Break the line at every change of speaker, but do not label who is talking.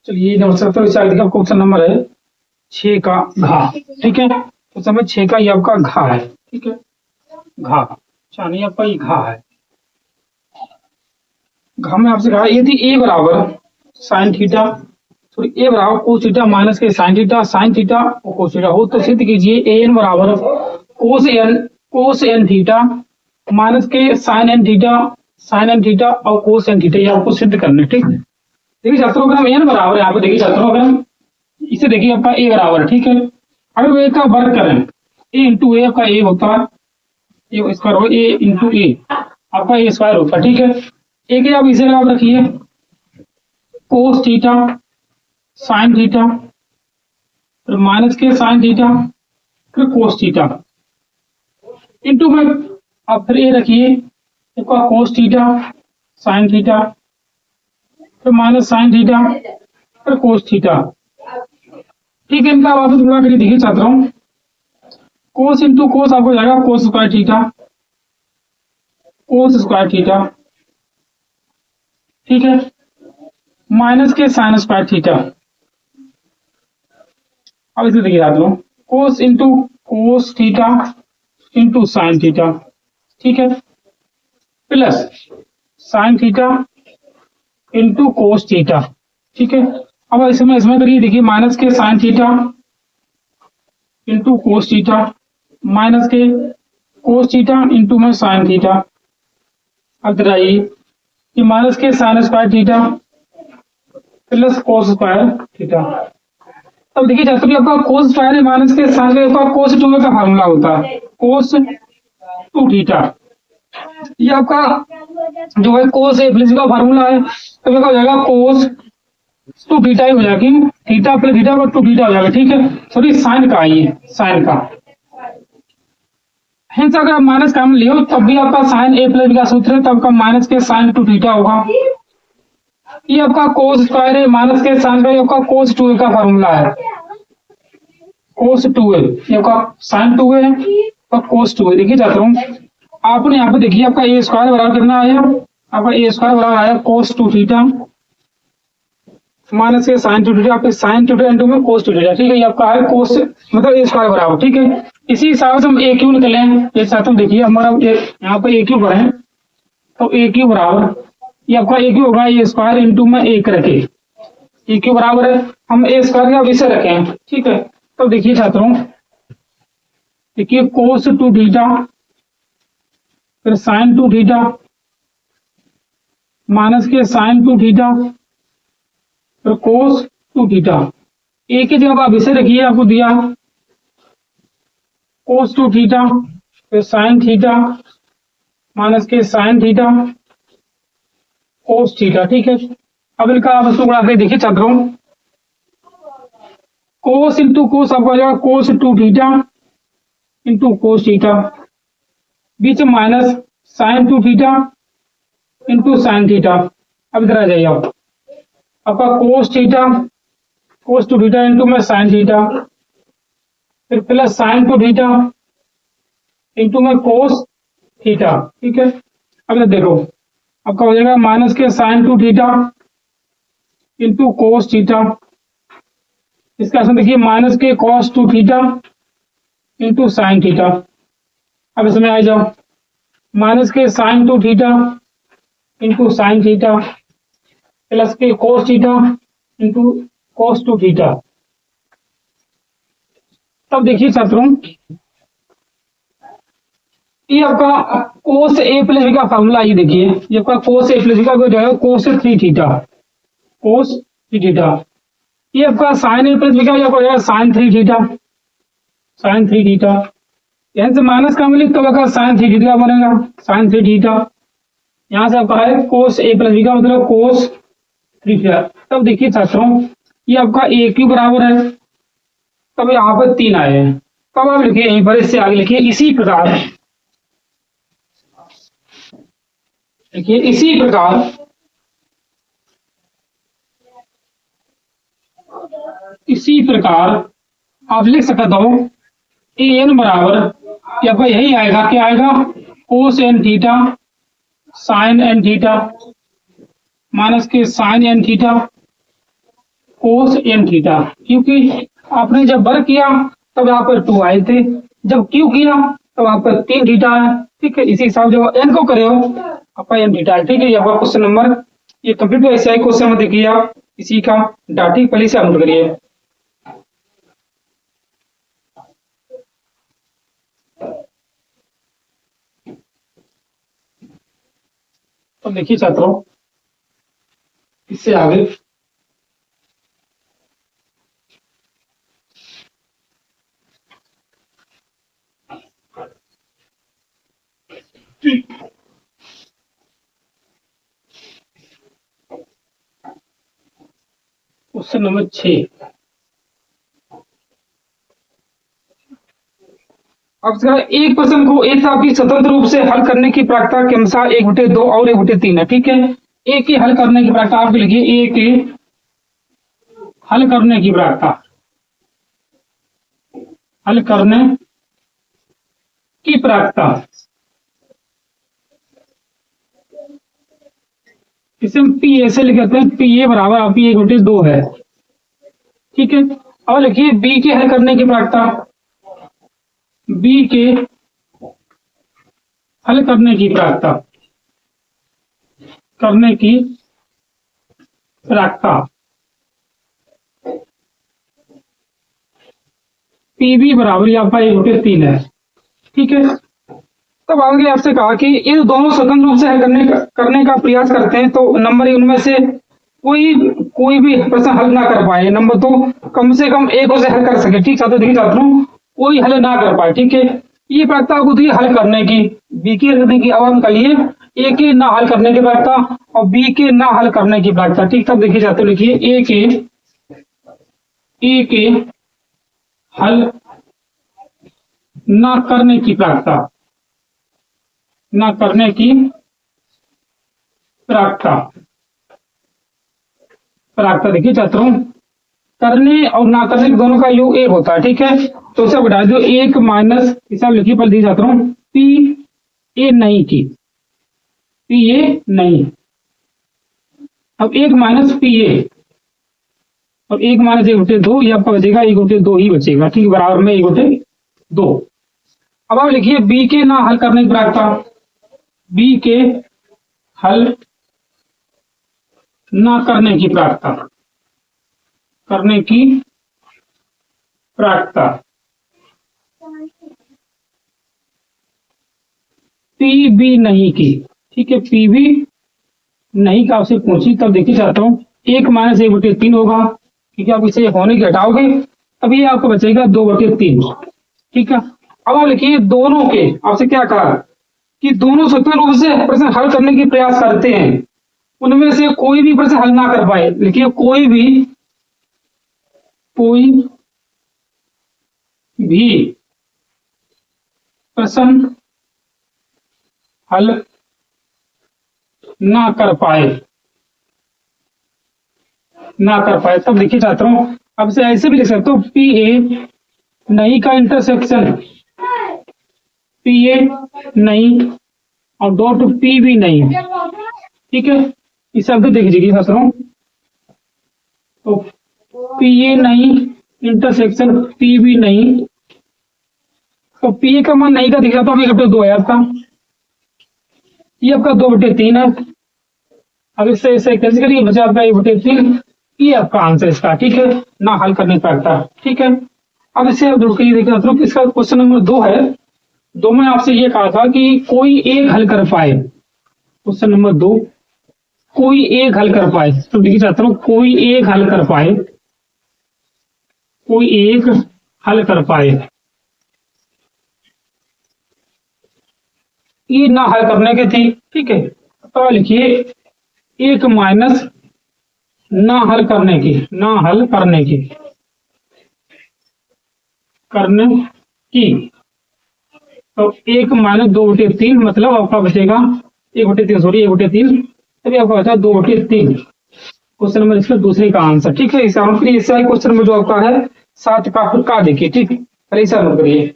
चलिए नमस्कार। विचार का क्वेश्चन नंबर है 6 का घा। ठीक है, तो समय 6 का ये आपका घा है। ठीक है, घा चाहे आपका ये घा है। घा में आपसे कहा यदि ए बराबर साइन थीटा सॉरी ए बराबर कोस थीटा माइनस के साइन थीटा और कोस थीटा हो तो सिद्ध कीजिए ए एन बराबर कोस एन थीटा माइनस के साइन एन थीटा और कोस एन थीटा, ये आपको सिद्ध करना है। ठीक है, देखिए छात्रों अगर हम एन बराबर है, यहाँ पे देखिए छात्रों अगर हम इसे देखिए आपका ए बराबर है। ठीक है, अगर वो ए का वर्ग करें ए इंटू ए आपका ए होता है, ए स्क्वायर हो ए इंटू ए आपका ए स्क्वायर होता है। ठीक है, ए के आप इसे आप रखिए कोस थीटा साइन थीटा फिर माइनस के साइन थीटा फिर कोस थीटा इंटू में आप फिर ए रखिए आपका कोस थीटा साइन थीटा फिर माइनस साइन थीटा फिर कोस थीटा। ठीक है, इनका वापस गुणा करिए। देखिए छात्रों कोस इंटू कोस आपको जाएगा कोस स्क्वायर थीटा। ठीक है, माइनस के साइन स्क्वायर थीटा। अब इसे देखिए छात्रों cos into cos theta into sine theta. ठीक है, plus sine theta into cos theta. ठीक है, अब इसमें करिए। देखिए माइनस के sine theta into cos theta minus के कोस थीटा इंटू में साइन थीटा। अब आइए कि माइनस के sine square theta plus cos square theta. अब देखिए छात्रों आपका कोस स्क्वायर है माइनस के साइन का कोस 2 का फार्मूला होता है कोस 2 थीटा। ये आपका जो है कोस ए प्लस का फार्मूला है, तो क्या हो जाएगा कोस 2 थीटा ही हो जाएगी, थीटा प्लस थीटा और 2 थीटा हो जाएगा। ठीक है, सॉरी साइन का, ये साइन का हेंस अगर आप माइनस का लियो तब भी आपका साइन ए प्लस का सूत्र है, तब का माइनस के साइन 2 थीटा होगा। ये आपका कोस स्क्वायर है माइनस के साइन का, आपका कोस 2 का फार्मूला है कोस 2a, ये आपका साइन 2 है और कोस 2 है। देखिए छात्रों आपने यहाँ पे देखिए आपका ए स्क्वायर बराबर कितना आया, आपका ए स्क्वायर बराबर आया कोस 2 थीटा माइनस के साइन 2 थीटा, आपके साइन 2 थीटा इंटू में कोस 2 थीटा। ठीक है, ये आपका है कोस मतलब ए स्क्वायर बराबर। ठीक है, इसी हिसाब से हम ए क्यू निकले हैं। ये साथ में देखिए हमारा यहाँ पे ए क्यू पढ़े तो ए क्यू बराबर ये आपका ए क्यू होगा ए स्क्वायर इंटू में एक रखे ए क्यू बराबर है हम ए स्क्वायर का इसे रखें। ठीक है, तो देखिए छात्रों देखिए कोस 2 थीटा फिर साइन 2 थीटा माइनस के साइन 2 थीटा फिर कोस 2 थीटा। ए की जगह आप इसे रखिए, आपको दिया कोस 2 थीटा फिर साइन थीटा माइनस के साइन थीटा कोस थीटा। ठीक है, अब इनका आप इसको गुणा करके देखिए छात्रों कोस इंटू कोस आपको आ जाएगा cos 2 theta into cos theta, बीच में minus sine 2 theta into sine theta. अब इधर आ जाइए आप आपका कोस 2 थीटा इंटू में साइन थीटा फिर प्लस साइन 2 थीटा इंटू में कोस थीटा। ठीक है, अब देखो आपका हो जाएगा माइनस के sine 2 theta into cos theta, इसका आंसर देखिए माइनस के cos 2 theta into sine theta. अब इसमें आ जाओ माइनस के sine 2 theta into sine theta plus के cos theta into cos 2 theta. तब देखिए छात्रों ये आपका कोस ए प्लस बी का फार्मूला, ये देखिए ये आपका कोस ए प्लस बी का जो है कोस 3 थीटा कोस 3 थीटा। ये आपका साइन ए प्लस बी का हो जाएगा साइन 3 थीटा यहाँ से माइनस का मिले तो आपका साइन 3 थीटा बनेगा साइन 3 थीटा। यहाँ से आपका है कोस ए प्लस बी का मतलब कोस 3 थीटा। तब देखिए छात्रों ये आपका ए क्यू बराबर है, तब यहाँ पर 3 आए हैं। तब आप लिखिए यहीं पर, इससे आगे लिखिए इसी प्रकार इसी प्रकार आप लिख सकते हो ए एन बराबर आपका यही आएगा, क्या आएगा cos n theta sine n theta minus के sine n theta cos n theta, क्योंकि आपने जब वर्ग किया तब यहाँ पर 2 आए थे, जब क्यू किया तब यहाँ पर 3 थीटा है। ठीक है, इसी हिसाब से जब एन को करे हो आपका एन थीटा है। ठीक है, ये आपका क्वेश्चन नंबर ये कंप्लीट हुआ। ऐसे क्वेश्चन में देखिए आप इसी का डाटी पहले से नोट करिए। तो देखिए छात्रों, इससे आगे क्वेश्चन नंबर 6। अब एक प्रश्न को एक साथ ही स्वतंत्र रूप से हल करने की प्रायिकता के अनुसार 1/2 और 1/3 है। ठीक है, एक ही हल करने की प्रायिकता आपके लिखिए, एक ही हल करने की प्रायिकता, हल करने की प्रायिकता इसे हम पी ऐसे लिखते हैं, पी ए बराबर आपकी 1/2 है। ठीक है, और लिखिए बी के हल करने की प्रायिकता, बी के हल करने की प्रायिकता, करने की प्रायिकता पीबी बराबर आपका 1/3 है। ठीक है, तब आगे आपसे कहा कि ये दोनों स्वतंत्र रूप से हल करने का प्रयास करते हैं तो नंबर उनमें से कोई भी प्रश्न हल ना कर पाए। नंबर 2 कम से कम एक उसे हल कर सके। ठीक है, देखिए छात्रों, कोई हल ना कर पाए। ठीक है, ये प्रायिकता को दी हल करने की, बी के करने की। अब हम कहिए ए के ना हल करने की प्रायिकता और बी के ना हल करने की प्रायिकता। ठीक, तब देखिए छात्रों, लिखिए ए के हल ना करने की प्रायिकता, ना करने की प्रायिकता, प्रायिकता देखिए छात्रों, करने और ना करने के दोनों का योग 1 होता है। ठीक है, तो इसे बढ़ा दो 1 माइनस हिसाब लिखिए पर दी छात्रों पी ए नहीं की, पी ए नहीं। अब 1 माइनस पी ए और 1 माइनस 1/2 ये आपका बचेगा 1/2 ही बचेगा। ठीक, बराबर में 1/2। अब आप लिखिए बी के ना हल करने की प्रायिकता, बी के हल ना करने की प्रायिकता, करने की प्रायिकता पी बी नहीं की। ठीक है, पी बी नहीं का आपसे पूछी, तब देखिए चाहता हूं 1 माइनस 1/3 होगा, क्योंकि आप इसे होने के हटाओगे तब ये आपको बचेगा 2/3। ठीक है, अब आप लिखिए दोनों के, आपसे क्या कहा कि दोनों स्वतंत्र रूप से प्रश्न हल करने की प्रयास करते हैं, उनमें से कोई भी प्रश्न हल ना कर पाए। लिखिए कोई भी प्रश्न हल ना कर पाए, ना कर पाए। तब देखिए छात्रों, अब से ऐसे भी लिख सकते हो पी ए नहीं का इंटरसेक्शन, पी ए नहीं और डॉट पी भी नहीं। ठीक है, इस शब्द देख लीजिए छात्रों, तो पी ए नहीं इंटरसेक्शन पी भी नहीं, तो पी ए का मान नहीं का दिख रहा था 1/2 है आपका, ये आपका 2/3 है। अब इससे ऐसे कैसे करिए, बचा आपका 1/3, ये आपका आंसर इसका। ठीक है, ना हल करने पाता। ठीक है, अब इससे आप देखिए इसका क्वेश्चन नंबर 2 है। 2 में आपसे ये कहा था कि कोई एक हल कर पाए, क्वेश्चन नंबर 2 कोई एक हल कर पाए। तो देखिए छात्रों, कोई एक हल कर पाए, कोई एक हल कर पाए, ये ना हल करने के थी। ठीक है, तो लिखिए 1 माइनस ना हल करने की, ना हल करने की, करने की, तो 1 माइनस 2/3 मतलब आपका बचेगा 1/3, सॉरी 1/3, तभी आपका बचा 2/3। क्वेश्चन नंबर इसका दूसरे का आंसर। ठीक है, इसका क्वेश्चन नंबर जो आपका है 7 का देखिए। ठीक, पहले इसे नोट करिए।